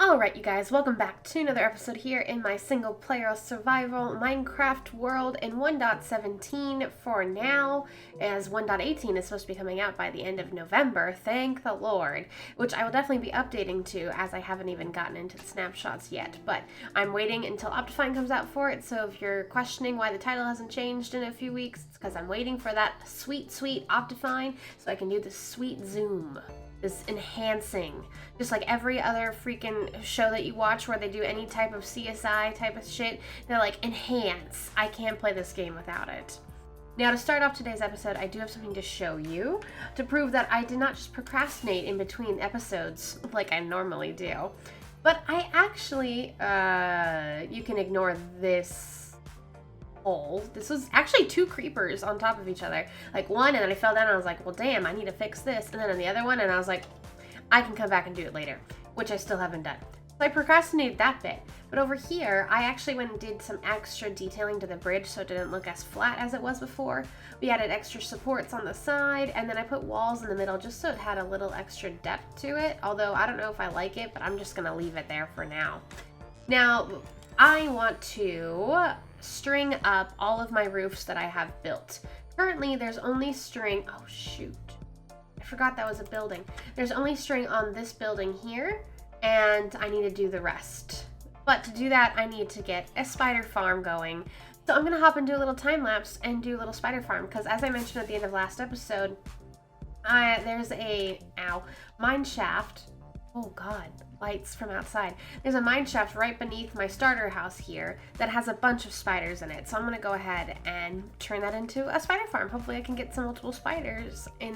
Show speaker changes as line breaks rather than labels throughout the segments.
Alright, you guys, welcome back to another episode here in my single-player survival Minecraft world in 1.17 for now, as 1.18 is supposed to be coming out by the end of November, thank the Lord, which I will definitely be updating to, as I haven't even gotten into the snapshots yet, but I'm waiting until Optifine comes out for it, so if you're questioning why the title hasn't changed in a few weeks, it's because I'm waiting for that sweet Optifine so I can do the sweet zoom. This enhancing, just like every other freaking show that you watch where they do any type of CSI type of shit, they're like, enhance. I can't play this game without it. Now, to start off today's episode, I do have something to show you to prove that I did not just procrastinate in between episodes like I normally do, but I actually, you can ignore this hole. This was actually two creepers on top of each other. Like one, and then I fell down and I was like, well, damn, I need to fix this. And then on the other one, and I was like, I can come back and do it later, which I still haven't done. So I procrastinated that bit. But over here, I actually went and did some extra detailing to the bridge so it didn't look as flat as it was before. We added extra supports on the side, and then I put walls in the middle just so it had a little extra depth to it. Although I don't know if I like it, but I'm just gonna leave it there for now. Now, I want to string up all of my roofs that I have built. Currently, there's only string, oh shoot, I forgot that was a building. There's only string on this building here, and I need to do the rest. But to do that, I need to get a spider farm going. So I'm gonna hop and do a little time lapse and do a little spider farm, because as I mentioned at the end of last episode, there's a, mine shaft. Oh God, lights from outside. There's a mine shaft right beneath my starter house here that has a bunch of spiders in it. So I'm gonna go ahead and turn that into a spider farm. Hopefully I can get some multiple spawners in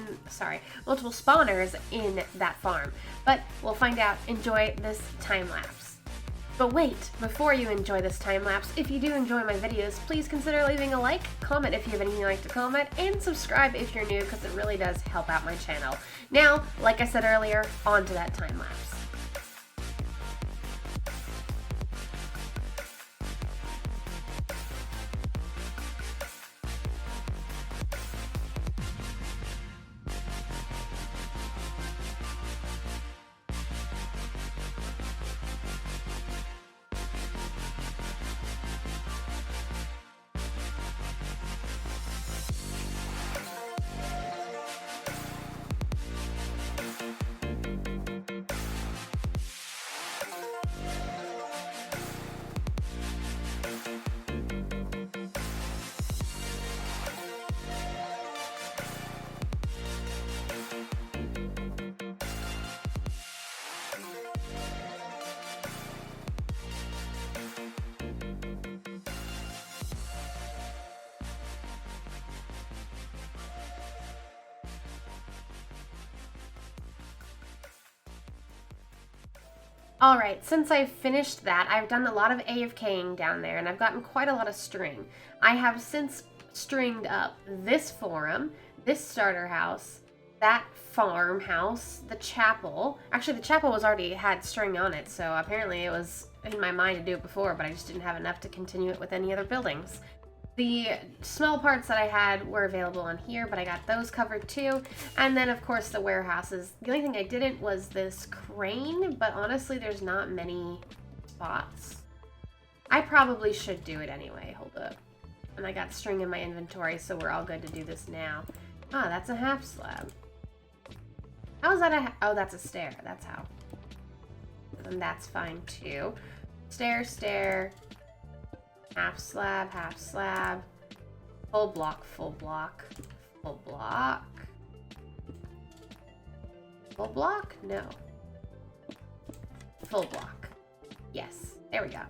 that farm. But we'll find out. Enjoy this time lapse. But wait, before you enjoy this time lapse, if you do enjoy my videos, please consider leaving a like, comment if you have anything you'd like to comment, and subscribe if you're new, because it really does help out my channel. Now, like I said earlier, on to that time lapse. Alright, since I've finished that, I've done a lot of AFKing down there, and I've gotten quite a lot of string. I have since stringed up this forum, this starter house, that farmhouse, the chapel. Actually, the chapel had string on it, so apparently it was in my mind to do it before, but I just didn't have enough to continue it with any other buildings. The small parts that I had were available on here, but I got those covered too. And then, of course, the warehouses. The only thing I didn't was this crane, but honestly, there's not many spots. I probably should do it anyway. Hold up. And I got string in my inventory, so we're all good to do this now. Ah, that's a half slab. How is that oh, that's a stair. That's how. And that's fine too. Stair, stair. Half slab, full block, full block, full block. Full block? No. Full block. Yes, there we go.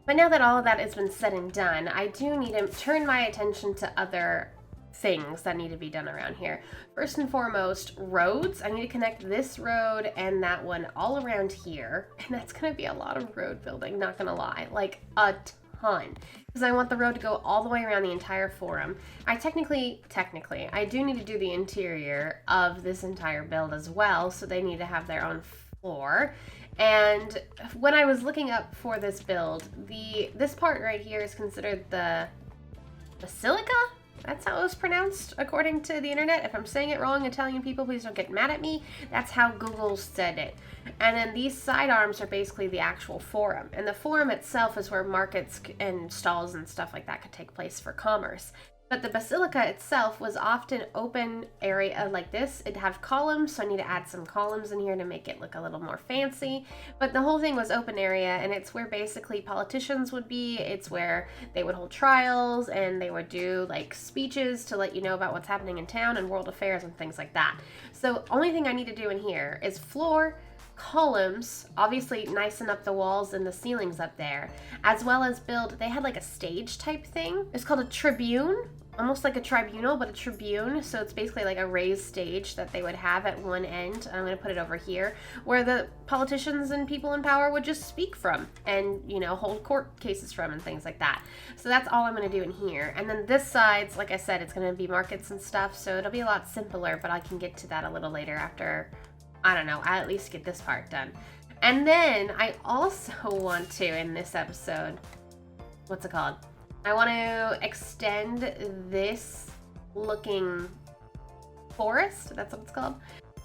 But now that all of that has been said and done, I do need to turn my attention to other things that need to be done around here. First and foremost, roads. I need to connect this road and that one all around here. And that's gonna be a lot of road building, not gonna lie. Like a ton, because I want the road to go all the way around the entire forum. I technically, I do need to do the interior of this entire build as well, so they need to have their own floor. And when I was looking up for this build, this part right here is considered the basilica? That's how it was pronounced according to the internet. If I'm saying it wrong, Italian people, please don't get mad at me. That's how Google said it. And then these sidearms are basically the actual forum. And the forum itself is where markets and stalls and stuff like that could take place for commerce. But the basilica itself was often open area like this. It'd have columns, so I need to add some columns in here to make it look a little more fancy. But the whole thing was open area, and it's where basically politicians would be. It's where they would hold trials, and they would do like speeches to let you know about what's happening in town and world affairs and things like that. So only thing I need to do in here is floor, columns, obviously nicen up the walls and the ceilings up there, as well as build, they had like a stage type thing. It's called a tribune, almost like a tribunal, but a tribune. So it's basically like a raised stage that they would have at one end. I'm going to put it over here where the politicians and people in power would just speak from and, you know, hold court cases from and things like that. So that's all I'm going to do in here. And then this side's, like I said, it's going to be markets and stuff. So it'll be a lot simpler, but I can get to that a little later after, I don't know, I at least get this part done. And then I also want to, in this episode, what's it called? I want to extend this looking forest. That's what it's called.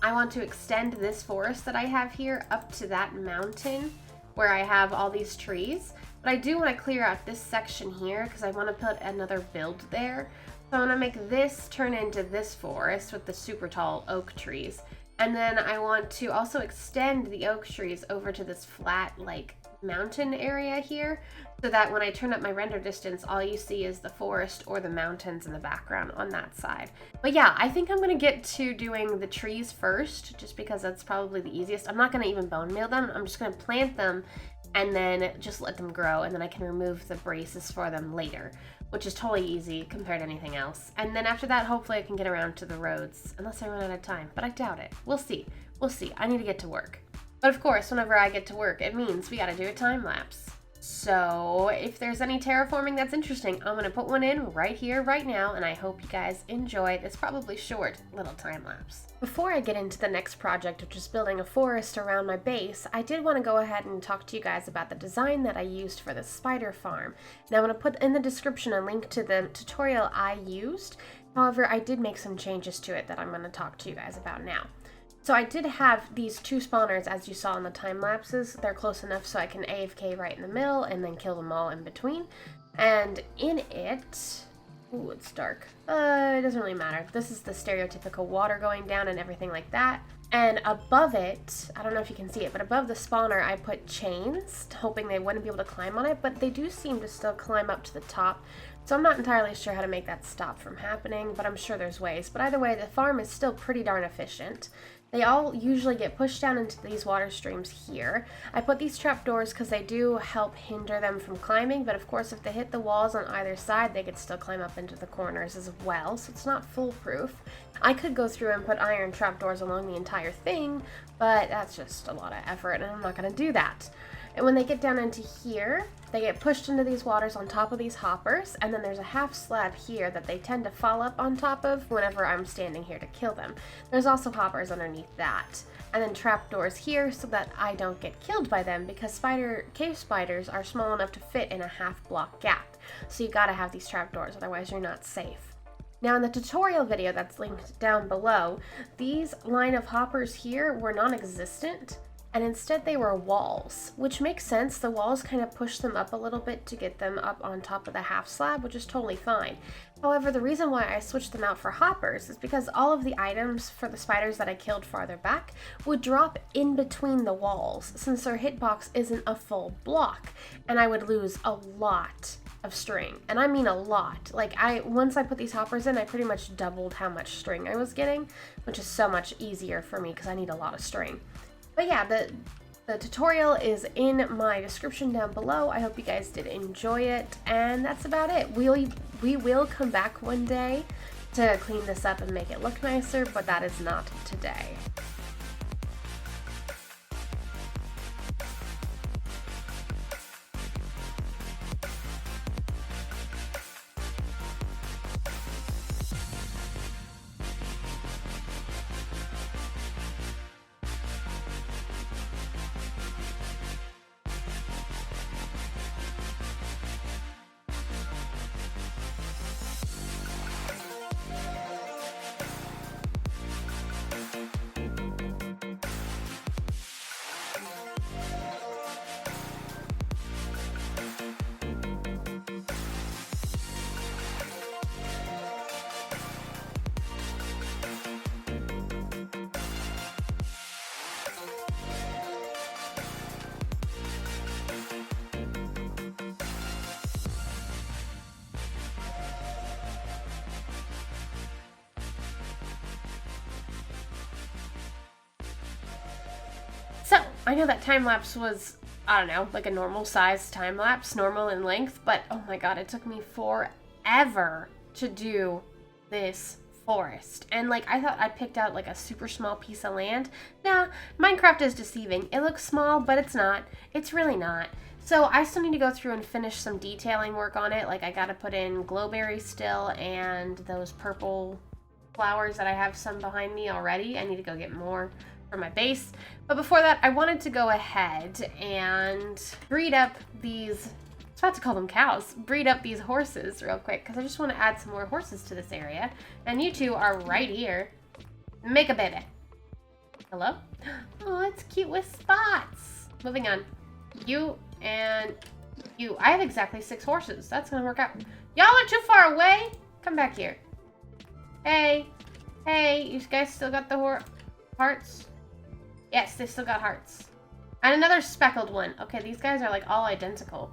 I want to extend this forest that I have here up to that mountain where I have all these trees. But I do want to clear out this section here because I want to put another build there. So I want to make this turn into this forest with the super tall oak trees. And then I want to also extend the oak trees over to this flat, like, mountain area here, so that when I turn up my render distance, all you see is the forest or the mountains in the background on that side. But yeah, I think I'm gonna get to doing the trees first, just because that's probably the easiest. I'm not gonna even bone meal them. I'm just gonna plant them and then just let them grow, and then I can remove the braces for them later, which is totally easy compared to anything else. And then after that, hopefully I can get around to the roads, unless I run out of time, but I doubt it. We'll see. We'll see. I need to get to work. But of course, whenever I get to work, it means we gotta do a time lapse. So if there's any terraforming that's interesting, I'm gonna put one in right here, right now, and I hope you guys enjoy this probably short little time lapse. Before I get into the next project, which is building a forest around my base, I did want to go ahead and talk to you guys about the design that I used for the spider farm. Now I'm gonna put in the description a link to the tutorial I used. However, I did make some changes to it that I'm gonna talk to you guys about now. So I did have these two spawners, as you saw in the time lapses. They're close enough so I can AFK right in the middle and then kill them all in between. And in it, ooh, it's dark. It doesn't really matter. This is the stereotypical water going down and everything like that. And above it, I don't know if you can see it, but above the spawner, I put chains, hoping they wouldn't be able to climb on it, but they do seem to still climb up to the top. So I'm not entirely sure how to make that stop from happening, but I'm sure there's ways. But either way, the farm is still pretty darn efficient. They all usually get pushed down into these water streams here. I put these trapdoors because they do help hinder them from climbing, but of course if they hit the walls on either side, they could still climb up into the corners as well, so it's not foolproof. I could go through and put iron trapdoors along the entire thing, but that's just a lot of effort, and I'm not going to do that. And when they get down into here, they get pushed into these waters on top of these hoppers, and then there's a half slab here that they tend to fall up on top of whenever I'm standing here to kill them. There's also hoppers underneath that, and then trapdoors here so that I don't get killed by them, because cave spiders are small enough to fit in a half block gap. So you gotta have these trapdoors, otherwise you're not safe. Now in the tutorial video that's linked down below, these line of hoppers here were non-existent, and instead they were walls, which makes sense. The walls kind of push them up a little bit to get them up on top of the half slab, which is totally fine. However, the reason why I switched them out for hoppers is because all of the items for the spiders that I killed farther back would drop in between the walls, since their hitbox isn't a full block, and I would lose a lot of string. And I mean a lot. Like, once I put these hoppers in, I pretty much doubled how much string I was getting, which is so much easier for me because I need a lot of string. But yeah, the tutorial is in my description down below. I hope you guys did enjoy it, and that's about it. We will come back one day to clean this up and make it look nicer, but that is not today. I know that time lapse was, I don't know, like a normal size time lapse, normal in length, but oh my god, it took me forever to do this forest. And like, I thought I picked out like a super small piece of land. Nah, Minecraft is deceiving. It looks small, but it's not. It's really not. So I still need to go through and finish some detailing work on it. Like, I gotta put in glowberries still and those purple flowers that I have some behind me already. I need to go get more for my base. But before that, I wanted to go ahead and breed up these, I was about to call them cows, breed up these horses real quick, because I just want to add some more horses to this area. And you two are right here. Make a baby. Hello? Oh, it's cute with spots. Moving on. You and you. I have exactly 6 horses. That's gonna work out. Y'all are too far away. Come back here. Hey. Hey, you guys still got the hearts? Yes, they still got hearts. And another speckled one. Okay, these guys are like all identical.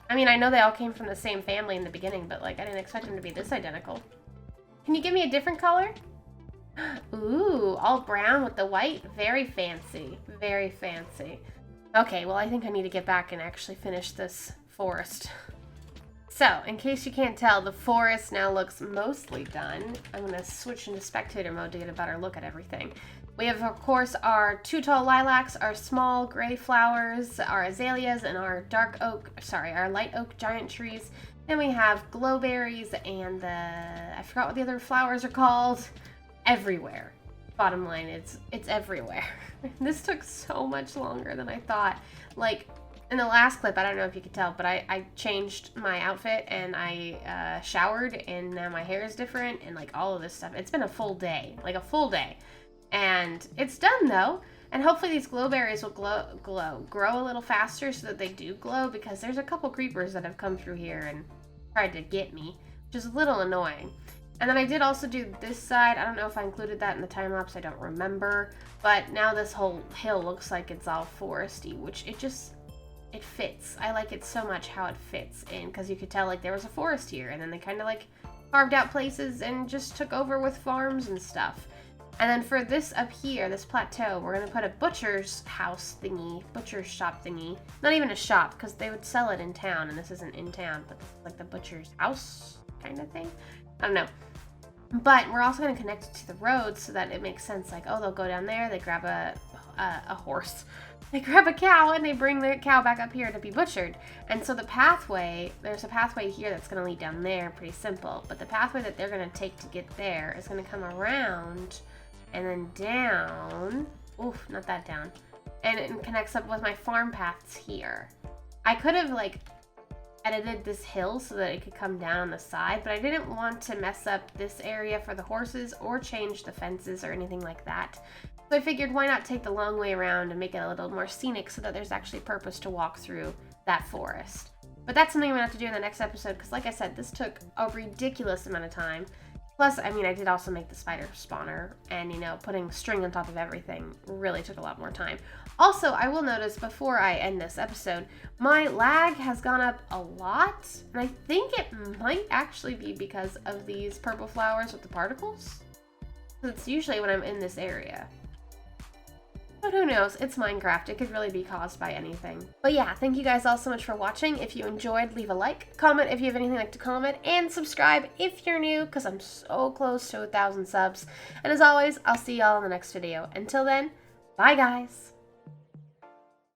I mean, I know they all came from the same family in the beginning, but like I didn't expect them to be this identical. Can you give me a different color? Ooh, all brown with the white. Very fancy. Very fancy. Okay, well, I think I need to get back and actually finish this forest. So, in case you can't tell, the forest now looks mostly done. I'm going to switch into spectator mode to get a better look at everything. We have, of course, our 2 tall lilacs, our small gray flowers, our azaleas, and our our light oak giant trees. Then we have glowberries and I forgot what the other flowers are called. Everywhere. Bottom line, it's everywhere. This took so much longer than I thought. Like, in the last clip, I don't know if you could tell, but I changed my outfit and I showered and now my hair is different and like all of this stuff. It's been a full day, like a full day. And it's done though. And hopefully these glowberries will grow a little faster so that they do glow, because there's a couple creepers that have come through here and tried to get me, which is a little annoying. And then I did also do this side. I don't know if I included that in the time lapse. I don't remember. But now this whole hill looks like it's all foresty, which it fits. I like it so much how it fits in, because you could tell like there was a forest here and then they kind of like carved out places and just took over with farms and stuff. And then for this up here, this plateau, we're going to put a butcher's house thingy, butcher's shop thingy. Not even a shop, because they would sell it in town, and this isn't in town, but this is like the butcher's house kind of thing. I don't know. But we're also going to connect it to the road so that it makes sense. Like, oh, they'll go down there, they grab a horse. They grab a cow and they bring the cow back up here to be butchered. And so the pathway, there's a pathway here that's going to lead down there, pretty simple. But the pathway that they're going to take to get there is going to come around and then down. Oof, not that down. And it connects up with my farm paths here. I could have like edited this hill so that it could come down on the side, but I didn't want to mess up this area for the horses or change the fences or anything like that. So I figured, why not take the long way around and make it a little more scenic so that there's actually purpose to walk through that forest. But that's something I'm gonna have to do in the next episode, because like I said, this took a ridiculous amount of time. Plus, I mean, I did also make the spider spawner, and, you know, putting string on top of everything really took a lot more time. Also, I will notice before I end this episode, my lag has gone up a lot, and I think it might actually be because of these purple flowers with the particles. It's usually when I'm in this area. But who knows? It's Minecraft. It could really be caused by anything. But yeah, thank you guys all so much for watching. If you enjoyed, leave a like, comment if you have anything like to comment, and subscribe if you're new, because I'm so close to 1,000 subs. And as always, I'll see y'all in the next video. Until then, bye guys!